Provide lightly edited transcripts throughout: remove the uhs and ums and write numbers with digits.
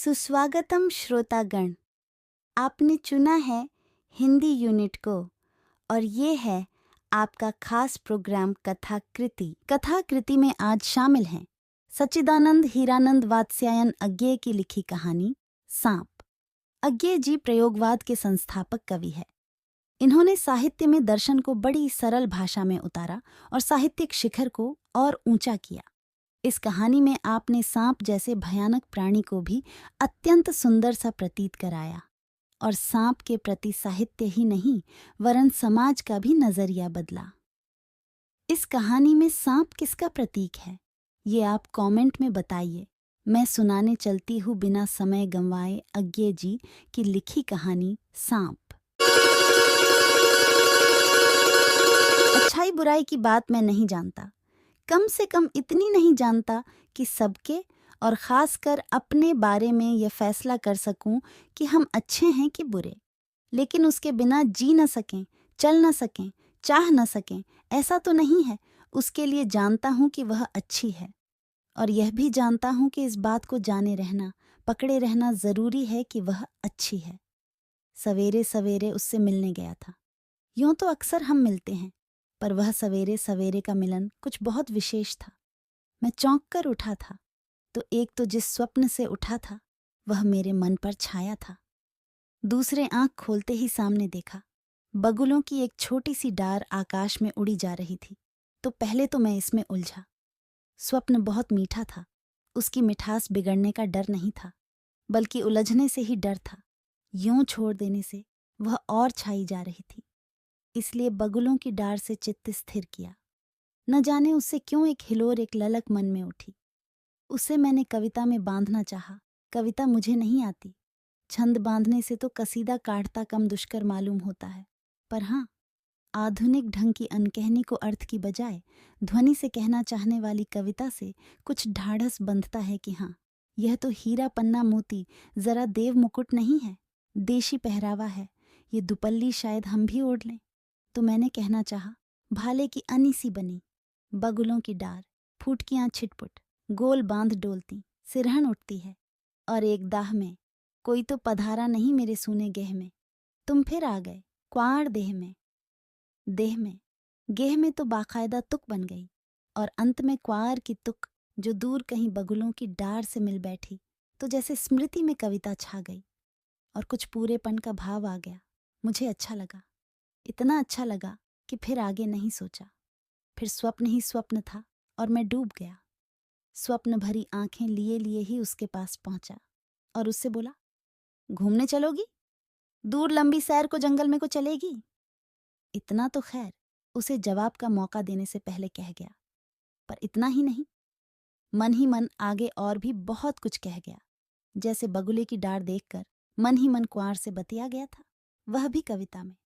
सुस्वागतम श्रोतागण। आपने चुना है हिंदी यूनिट को और ये है आपका खास प्रोग्राम कथाकृति। कथाकृति में आज शामिल हैं सच्चिदानंद हीरानंद वात्स्यायन अज्ञेय की लिखी कहानी सांप। अज्ञेय जी प्रयोगवाद के संस्थापक कवि है। इन्होंने साहित्य में दर्शन को बड़ी सरल भाषा में उतारा और साहित्यिक शिखर को और ऊंचा किया। इस कहानी में आपने सांप जैसे भयानक प्राणी को भी अत्यंत सुंदर सा प्रतीत कराया और सांप के प्रति साहित्य ही नहीं वरन समाज का भी नजरिया बदला। इस कहानी में सांप किसका प्रतीक है, ये आप कमेंट में बताइए। मैं सुनाने चलती हूँ बिना समय गंवाए अज्ञेय जी की लिखी कहानी सांप। अच्छाई बुराई की बात मैं नहीं जानता, कम से कम इतनी नहीं जानता कि सबके और खासकर अपने बारे में यह फैसला कर सकूं कि हम अच्छे हैं कि बुरे। लेकिन उसके बिना जी न सकें, चल न सकें, चाह न सकें, ऐसा तो नहीं है। उसके लिए जानता हूं कि वह अच्छी है और यह भी जानता हूं कि इस बात को जाने रहना, पकड़े रहना जरूरी है कि वह अच्छी है। सवेरे सवेरे उससे मिलने गया था। यूं तो अक्सर हम मिलते हैं, पर वह सवेरे सवेरे का मिलन कुछ बहुत विशेष था। मैं चौंक कर उठा था तो एक तो जिस स्वप्न से उठा था वह मेरे मन पर छाया था। दूसरे आंख खोलते ही सामने देखा, बगुलों की एक छोटी सी डार आकाश में उड़ी जा रही थी। तो पहले तो मैं इसमें उलझा। स्वप्न बहुत मीठा था, उसकी मिठास बिगड़ने का डर नहीं था, बल्कि उलझने से ही डर था। यूं छोड़ देने से वह और छाई जा रही थी, इसलिए बगुलों की डार से चित्त स्थिर किया। न जाने उससे क्यों एक हिलोर, एक ललक मन में उठी। उसे मैंने कविता में बांधना चाहा। कविता मुझे नहीं आती, छंद बांधने से तो कसीदा काटता कम दुष्कर मालूम होता है। पर हाँ, आधुनिक ढंग की अनकहनी को अर्थ की बजाय ध्वनि से कहना चाहने वाली कविता से कुछ ढाढ़स बंधता है कि हाँ, यह तो हीरा पन्ना मोती जरा देव मुकुट नहीं है, देशी पहरावा है। ये दुपल्ली शायद हम भी ओढ़ लें। तो मैंने कहना चाहा, भाले की अनी सी बनी बगुलों की डार, फूटकियां छिटपुट, गोल बांध डोलती, सिरहन उठती है और एक दाह में कोई तो पधारा नहीं मेरे सूने गेह में। तुम फिर आ गए क्वाड़ देह में। देह में गेह में तो बाकायदा तुक बन गई और अंत में क्वार की तुक जो दूर कहीं बगुलों की डार से मिल बैठी तो जैसे स्मृति में कविता छा गई और कुछ पूरेपन का भाव आ गया। मुझे अच्छा लगा, इतना अच्छा लगा कि फिर आगे नहीं सोचा। फिर स्वप्न ही स्वप्न था और मैं डूब गया। स्वप्न भरी आंखें लिए लिए ही उसके पास पहुंचा और उससे बोला, घूमने चलोगी? दूर लंबी सैर को जंगल में को चलेगी? इतना तो खैर उसे जवाब का मौका देने से पहले कह गया, पर इतना ही नहीं, मन ही मन आगे और भी बहुत कुछ कह गया। जैसे बगुले की डार देखकर मन ही मन कुंवार से बतिया गया था, वह भी कविता में।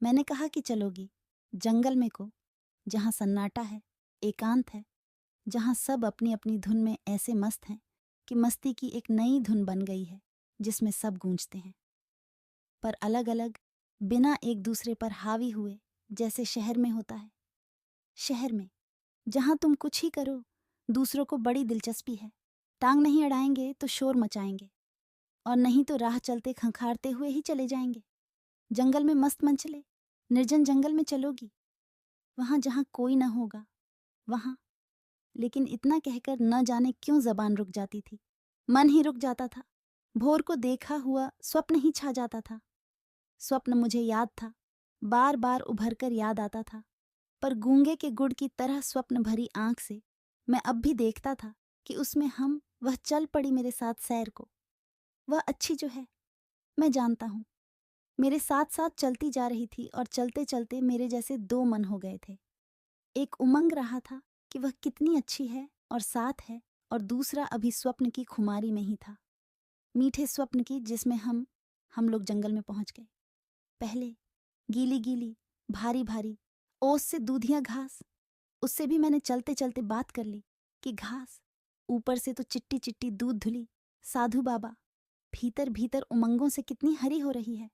मैंने कहा कि चलोगी जंगल में को, जहां सन्नाटा है, एकांत है, जहां सब अपनी अपनी धुन में ऐसे मस्त हैं कि मस्ती की एक नई धुन बन गई है जिसमें सब गूंजते हैं, पर अलग अलग, बिना एक दूसरे पर हावी हुए, जैसे शहर में होता है। शहर में जहां तुम कुछ ही करो दूसरों को बड़ी दिलचस्पी है, टांग नहीं अड़ाएंगे तो शोर मचाएंगे और नहीं तो राह चलते खंखारते हुए ही चले जाएंगे। जंगल में मस्त मन चले, निर्जन जंगल में चलोगी, वहां जहां कोई न होगा वहां। लेकिन इतना कहकर न जाने क्यों जबान रुक जाती थी, मन ही रुक जाता था। भोर को देखा हुआ स्वप्न ही छा जाता था। स्वप्न मुझे याद था, बार बार उभर कर याद आता था, पर गूंगे के गुड़ की तरह स्वप्न भरी आंख से मैं अब भी देखता था कि उसमें हम, वह चल पड़ी मेरे साथ सैर को। वह अच्छी जो है, मैं जानता हूं, मेरे साथ साथ चलती जा रही थी और चलते चलते मेरे जैसे दो मन हो गए थे। एक उमंग रहा था कि वह कितनी अच्छी है और साथ है, और दूसरा अभी स्वप्न की खुमारी में ही था, मीठे स्वप्न की, जिसमें हम लोग जंगल में पहुंच गए। पहले गीली गीली, भारी भारी, ओस से दूधिया घास, उससे भी मैंने चलते चलते बात कर ली कि घास, ऊपर से तो चिट्टी चिट्टी दूध धुली, साधु बाबा, भीतर भीतर उमंगों से कितनी हरी हो रही है,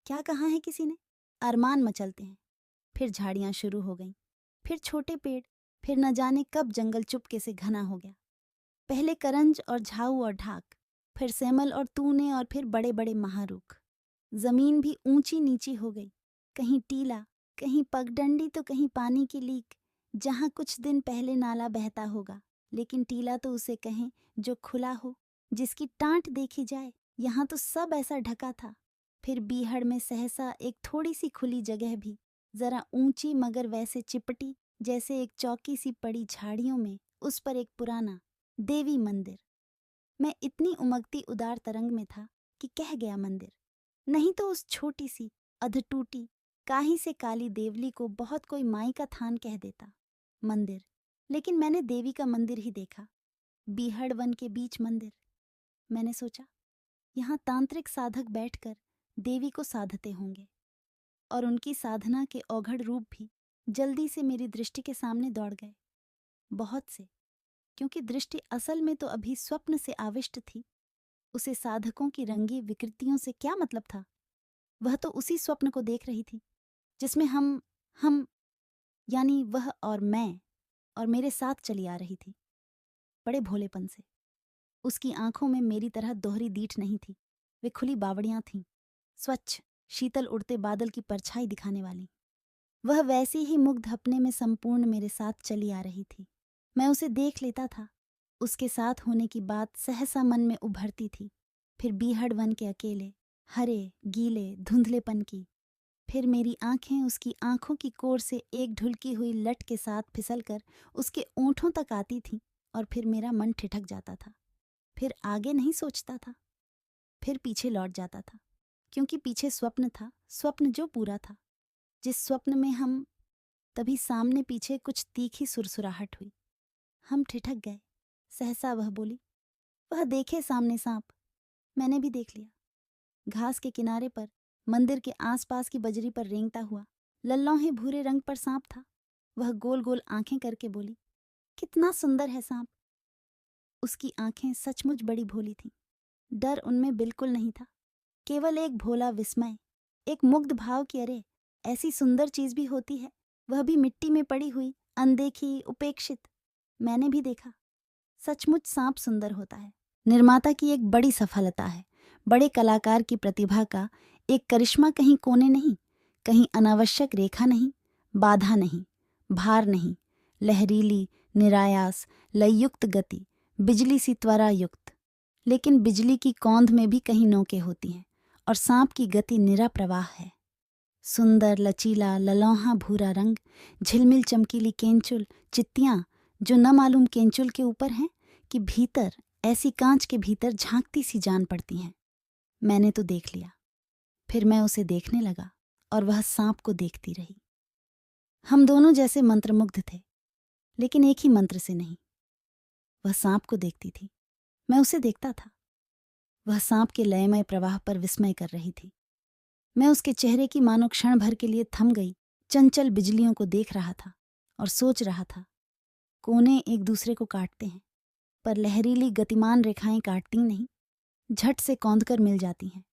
क्या कहा है किसी ने, अरमान मचलते हैं। फिर झाड़ियां शुरू हो गईं, फिर छोटे पेड़, फिर न जाने कब जंगल चुपके से घना हो गया। पहले करंज और झाऊ और ढाक, फिर सेमल और तूने और फिर बड़े बड़े महारुख। जमीन भी ऊंची नीची हो गई, कहीं टीला, कहीं पगडंडी तो कहीं पानी की लीक, जहां कुछ दिन पहले नाला बहता होगा, लेकिन टीला तो उसे कहें जो खुला हो, जिसकी टांट देखी जाए। यहाँ तो सब ऐसा ढका था। फिर बीहड़ में सहसा एक थोड़ी सी खुली जगह भी, जरा ऊंची मगर वैसे चिपटी जैसे एक चौकी सी पड़ी झाड़ियों में, उस पर एक पुराना देवी मंदिर। मैं इतनी उमगती उदार तरंग में था कि कह गया मंदिर, नहीं तो उस छोटी सी अधटूटी काही से काली देवली को बहुत कोई माई का थान कह देता। मंदिर, लेकिन मैंने देवी का मंदिर ही देखा, बीहड़ वन के बीच मंदिर। मैंने सोचा, यहाँ तांत्रिक साधक बैठकर देवी को साधते होंगे, और उनकी साधना के औघड़ रूप भी जल्दी से मेरी दृष्टि के सामने दौड़ गए। बहुत से, क्योंकि दृष्टि असल में तो अभी स्वप्न से आविष्ट थी। उसे साधकों की रंगी विकृतियों से क्या मतलब था? वह तो उसी स्वप्न को देख रही थी जिसमें हम यानी वह और मैं और मेरे साथ चली आ रही थी, बड़े भोलेपन से। उसकी आंखों में मेरी तरह दोहरी दीठ नहीं थी, वे खुली बावड़ियां थीं, स्वच्छ शीतल उड़ते बादल की परछाई दिखाने वाली। वह वैसी ही मुग्ध अपने में संपूर्ण मेरे साथ चली आ रही थी। मैं उसे देख लेता था, उसके साथ होने की बात सहसा मन में उभरती थी। फिर बीहड़ वन के अकेले हरे गीले धुंधलेपन की, फिर मेरी आंखें उसकी आंखों की कोर से एक ढुलकी हुई लट के साथ फिसलकर उसके ओंठों तक आती थी, और फिर मेरा मन ठिठक जाता था। फिर आगे नहीं सोचता था, फिर पीछे लौट जाता था, क्योंकि पीछे स्वप्न था, स्वप्न जो पूरा था, जिस स्वप्न में हम। तभी सामने पीछे कुछ तीखी सुरसुराहट हुई, हम ठिठक गए। सहसा वह बोली, वह देखे सामने सांप। मैंने भी देख लिया, घास के किनारे पर मंदिर के आसपास की बजरी पर रेंगता हुआ लल्लौहे भूरे रंग पर सांप था। वह गोल गोल आंखें करके बोली, कितना सुंदर है सांप। उसकी आंखें सचमुच बड़ी भोली थीं, डर उनमें बिल्कुल नहीं था, केवल एक भोला विस्मय, एक मुग्ध भाव कि अरे, ऐसी सुंदर चीज भी होती है, वह भी मिट्टी में पड़ी हुई, अनदेखी, उपेक्षित। मैंने भी देखा, सचमुच सांप सुंदर होता है। निर्माता की एक बड़ी सफलता है, बड़े कलाकार की प्रतिभा का एक करिश्मा। कहीं कोने नहीं, कहीं अनावश्यक रेखा नहीं, बाधा नहीं, भार नहीं, लहरीली निरायास लययुक्त गति, बिजली सी त्वरा युक्त। लेकिन बिजली की कौंध में भी कहीं नोकें होती हैं, और सांप की गति निरा प्रवाह है। सुंदर लचीला ललौहा भूरा रंग, झिलमिल चमकीली केंचुल, चित्तियां जो न मालूम केंचुल के ऊपर हैं कि भीतर, ऐसी कांच के भीतर झांकती सी जान पड़ती हैं। मैंने तो देख लिया, फिर मैं उसे देखने लगा और वह सांप को देखती रही। हम दोनों जैसे मंत्रमुग्ध थे, लेकिन एक ही मंत्र से नहीं। वह सांप को देखती थी, मैं उसे देखता था। वह सांप के लयमय प्रवाह पर विस्मय कर रही थी। मैं उसके चेहरे की मानो क्षण भर के लिए थम गई चंचल बिजलियों को देख रहा था और सोच रहा था, कोने एक दूसरे को काटते हैं, पर लहरीली गतिमान रेखाएं काटती नहीं, झट से कौंध कर मिल जाती हैं।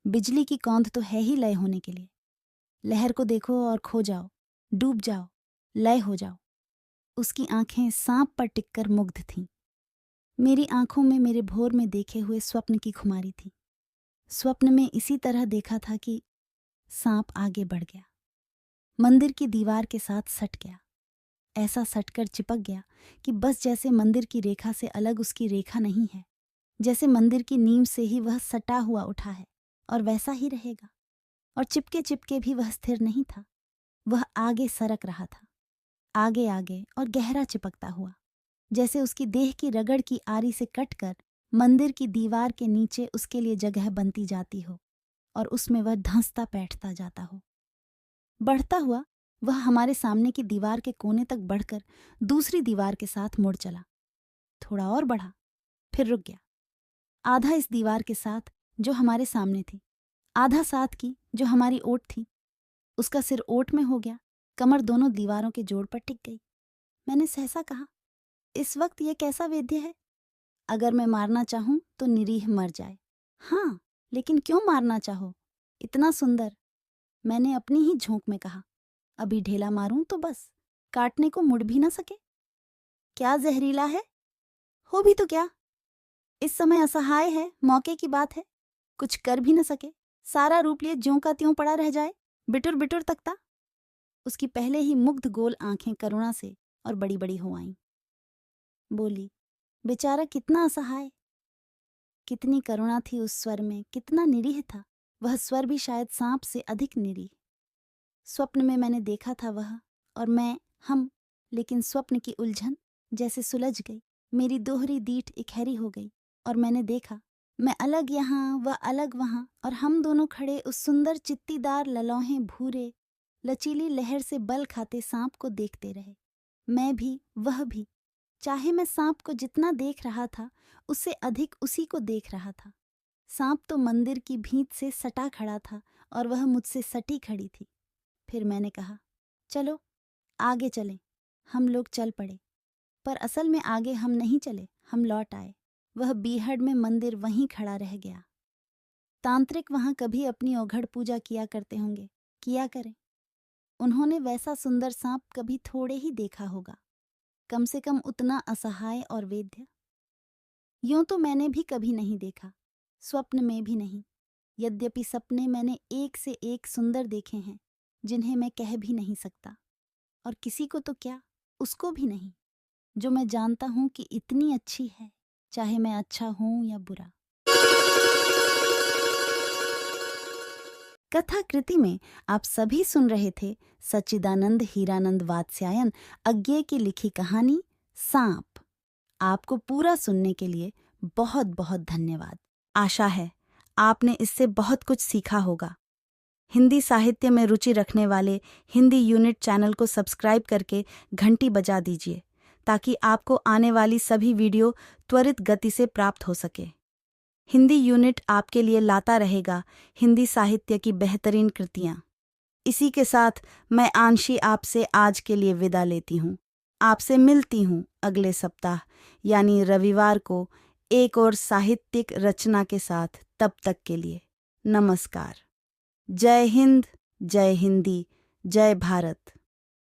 बिजली की कौंध तो है ही लय होने के लिए। लहर को देखो और खो जाओ, डूब जाओ, लय हो जाओ। उसकी आंखें सांप पर टिककर मुग्ध थीं। मेरी आंखों में मेरे भोर में देखे हुए स्वप्न की खुमारी थी। स्वप्न में इसी तरह देखा था कि सांप आगे बढ़ गया, मंदिर की दीवार के साथ सट गया, ऐसा सटकर चिपक गया कि बस जैसे मंदिर की रेखा से अलग उसकी रेखा नहीं है, जैसे मंदिर की नींव से ही वह सटा हुआ उठा है और वैसा ही रहेगा। और चिपके चिपके भी वह स्थिर नहीं था, वह आगे सरक रहा था, आगे आगे और गहरा चिपकता हुआ, जैसे उसकी देह की रगड़ की आरी से कटकर मंदिर की दीवार के नीचे उसके लिए जगह बनती जाती हो और उसमें वह धंसता बैठता जाता हो। बढ़ता हुआ वह हमारे सामने की दीवार के कोने तक बढ़कर दूसरी दीवार के साथ मुड़ चला, थोड़ा और बढ़ा, फिर रुक गया। आधा इस दीवार के साथ जो हमारे सामने थी, आधा साथ की जो हमारी ओट थी। उसका सिर ओट में हो गया, कमर दोनों दीवारों के जोड़ पर टिक गई। मैंने सहसा कहा, इस वक्त यह कैसा वेद्य है? अगर मैं मारना चाहूं तो निरीह मर जाए। हाँ, लेकिन क्यों मारना चाहो? इतना सुंदर। मैंने अपनी ही झोंक में कहा, अभी ढेला मारूं तो बस काटने को मुड़ भी ना सके। क्या जहरीला है? हो भी तो क्या? इस समय असहाय है, मौके की बात है, कुछ कर भी न सके, सारा रूप लिए ज्यों का त्यों पड़ा रह जाए, बिटुर बिटुर तकता। उसकी पहले ही मुग्ध गोल आंखें करुणा से और बड़ी बड़ी हो आईं। बोली, बेचारा कितना असहाय। कितनी करुणा थी उस स्वर में, कितना निरीह था वह स्वर भी, शायद सांप से अधिक निरीह। स्वप्न में मैंने देखा था वह और मैं, हम, लेकिन स्वप्न की उलझन जैसे सुलझ गई, मेरी दोहरी दीठ इकहरी हो गई और मैंने देखा, मैं अलग यहाँ वह अलग वहाँ, और हम दोनों खड़े उस सुंदर चित्तीदार ललौहें भूरे लचीली लहर से बल खाते सांप को देखते रहे। मैं भी वह भी, चाहे मैं सांप को जितना देख रहा था उससे अधिक उसी को देख रहा था। सांप तो मंदिर की भींत से सटा खड़ा था और वह मुझसे सटी खड़ी थी। फिर मैंने कहा, चलो आगे चलें। हम लोग चल पड़े, पर असल में आगे हम नहीं चले, हम लौट आए। वह बीहड़ में मंदिर वहीं खड़ा रह गया। तांत्रिक वहां कभी अपनी ओघड़ पूजा किया करते होंगे, किया करें। उन्होंने वैसा सुंदर सांप कभी थोड़े ही देखा होगा, कम से कम उतना असहाय और वेद्य। यूं तो मैंने भी कभी नहीं देखा, स्वप्न में भी नहीं, यद्यपि सपने मैंने एक से एक सुंदर देखे हैं जिन्हें मैं कह भी नहीं सकता, और किसी को तो क्या, उसको भी नहीं, जो मैं जानता हूं कि इतनी अच्छी है, चाहे मैं अच्छा हूं या बुरा। कथा कृति में आप सभी सुन रहे थे सच्चिदानंद हीरानंद वात्स्यायन अज्ञे की लिखी कहानी सांप। आपको पूरा सुनने के लिए बहुत बहुत धन्यवाद। आशा है आपने इससे बहुत कुछ सीखा होगा। हिंदी साहित्य में रुचि रखने वाले हिंदी यूनिट चैनल को सब्सक्राइब करके घंटी बजा दीजिए, ताकि आपको आने वाली सभी वीडियो त्वरित गति से प्राप्त हो सके। हिंदी यूनिट आपके लिए लाता रहेगा हिंदी साहित्य की बेहतरीन कृतियाँ। इसी के साथ मैं आंशी आपसे आज के लिए विदा लेती हूँ। आपसे मिलती हूँ अगले सप्ताह यानी रविवार को एक और साहित्यिक रचना के साथ। तब तक के लिए नमस्कार। जय हिंद, जय हिंदी, जय भारत।